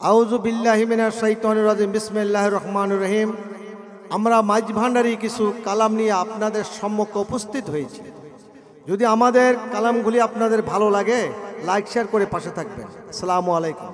আউযু বিল্লাহি মিনাশ শাইতানির রাজিম বিসমিল্লাহির রহমানির রহিম। আমরা মাইজ ভান্ডারী কিছু কালাম নিয়ে আপনাদের সম্মুখে উপস্থিত হয়েছি। যদি আমাদের কালামগুলি আপনাদের ভালো লাগে লাইক শেয়ার করে পাশে থাকবেন। আসসালামু আলাইকুম।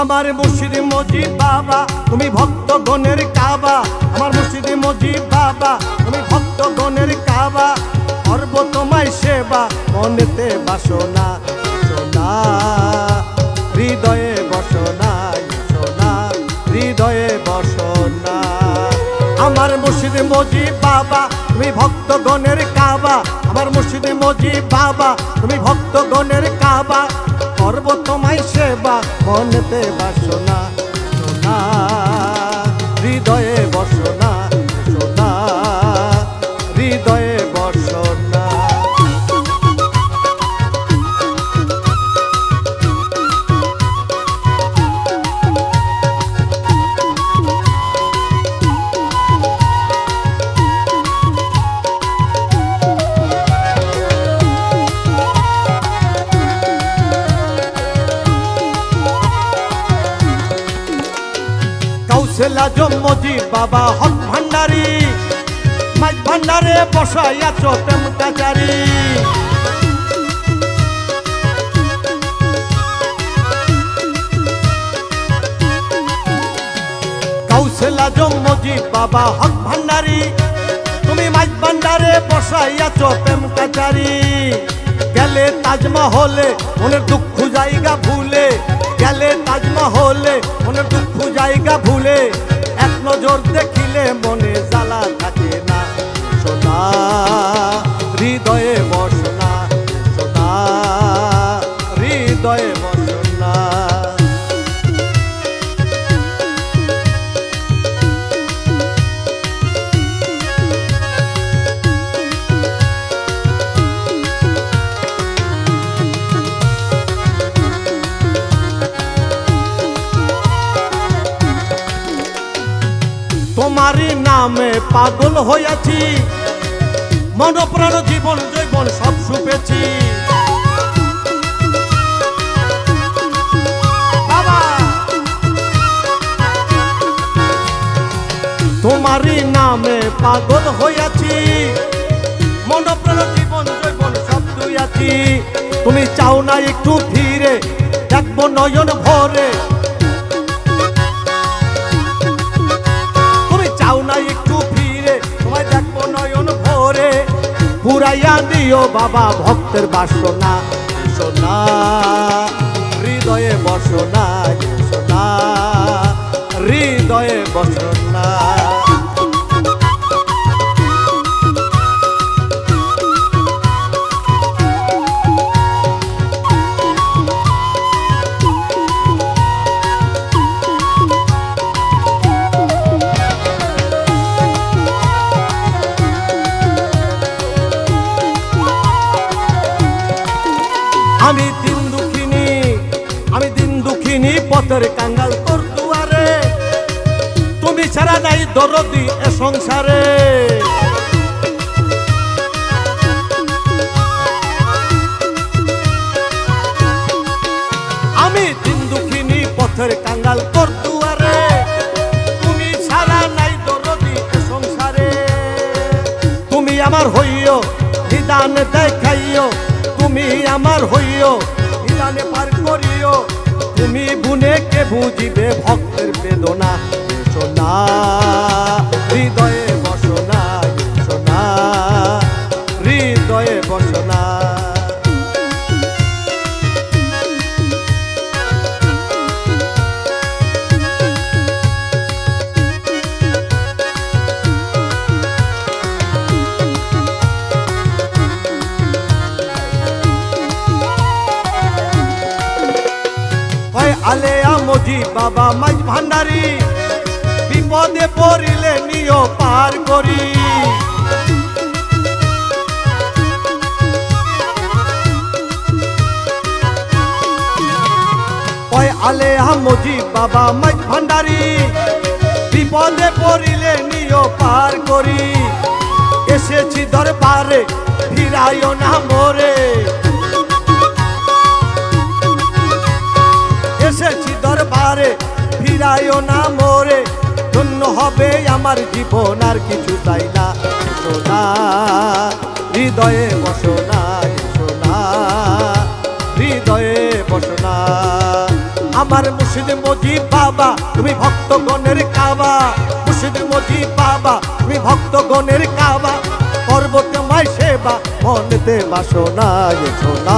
আমার মুর্শিদ মজিদ বাবা তুমি ভক্ত গণের কাবা, আমার মুর্শিদ মজিদ বাবা তুমি ভক্ত গণের কাবা, করব তোমায় সেবা মনেতে বাসনা সোনা হৃদয়ে বসনা সোনা হৃদয়ে বসনা। আমার মুর্শিদ মজিদ বাবা তুমি ভক্ত গণের কাবা, আমার মুর্শিদ মজিদ বাবা তুমি ভক্ত গণের কাবা, করব তোমায় সেবা মনেতে বাসনা সোনা হৃদয়ে বসনা সোনা হৃদয়ে বসনা। কাউসেলাজম মজিদ বাবা হক ভান্ডারী, মাইজ ভান্ডারে বসাইয়াছ প্রেম কাচারি। কাউসেলাজম মজিদ বাবা হক ভান্ডারী, তুমি মাইজ ভান্ডারে বসাইয়াছ প্রেম কাচারি। গেলে তাজমহলে মনের দুঃখ জায়গা ভুলে, গেলে তাজমহলে মনের দুঃখ জায়গা ভুলে, এক নজর দেখিলে মনে জ্বালা থাকে না সোনা হৃদয়ে বসনা সোনা হৃদয়ে বসনা। তোমারই নামে পাগল হইয়াছি, মন প্রাণ জীবন জৈবন সব সুপেছি। তোমারই নামে পাগল হইয়াছি, মন প্রাণ জীবন জৈবন সব দুইয়াছি। তুমি চাও না একটু ফিরে দেখবো নয়ন ভরে, একটু ফিরে তোমায় দেখবো নয়ন ভরে, পুরাইয়া দিও বাবা ভক্তের বাসনা সোনা হৃদয়ে বসনা সোনা হৃদয়ে বসনা। আমি দিন দুঃখিনী পথের কাঙ্গাল তোর দুয়ারে, তুমি ছাড়া নাই দরদি এ সংসারে। আমি দিন দুঃখিনী পথের কাঙ্গাল তোর দুয়ারে, তুমি ছাড়া নাই দরদি এ সংসারে। তুমি আমার হইও নিদান দেখাইও, তুমি আমার হইও নিদানে পার করিও, তুমি বুনে কে বুঝিবে ভক্তের বেদনা সোনা হৃদয়ে বসনা সোনা হৃদয়ে বসনা। আলেয়া মজিদ বাবা মাইজ ভান্ডারী, বিপদে পড়িলে নিও পার করি। আলেয়া মুজিব বাবা মাইজ ভান্ডারি, বিপদে পড়িলে নিও পার করি। এসেছি দরবারে ফিরাইও না মোরে, এসেছি দরবারে ফিরাইও না মোরে। ধন্য হবে আমার জীবন আর কিছু চাই না। সোনা হৃদয়ে বসনা, সোনা হৃদয়ে বসনা। আমার মুর্শিদ মুজিব বাবা তুমি ভক্তগণের কাবা, মুর্শিদ মুজিব বাবা তুমি ভক্তগণের কাবা। পর্বতে মাই সেবা মনেতে বাসনা, সোনা।